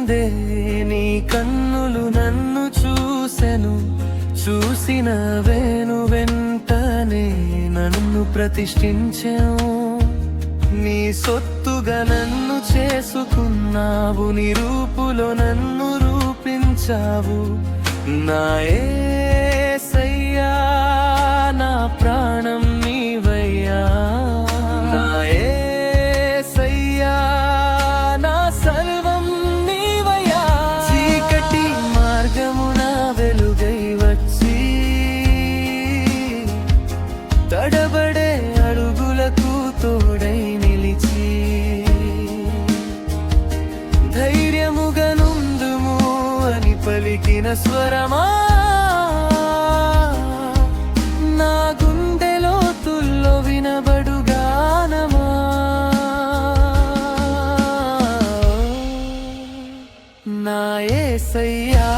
ముందే నీ కన్నులు నన్ను చూసెను, చూసిన వెంటనే నన్ను ప్రతిష్ఠించెను. నీ సొత్తుగా నన్ను చేసుకున్నావు, నీ రూపులో నన్ను రూపించావు. నా యేసయ్యా, నా ప్రాణం నీవయ్యా. నా యేసయ్యా, నా సర్వం నీవయ్యా. చీకటి మార్గమున వెలుగై వచ్చి తడబడే అడుగులకు తోడై నిలిచి, ధైర్యముగా నుందుము అని పలికిన స్వరమా, నా గుండె లోతుల్లో వినబడు గానమా. నా యేసయ్యా,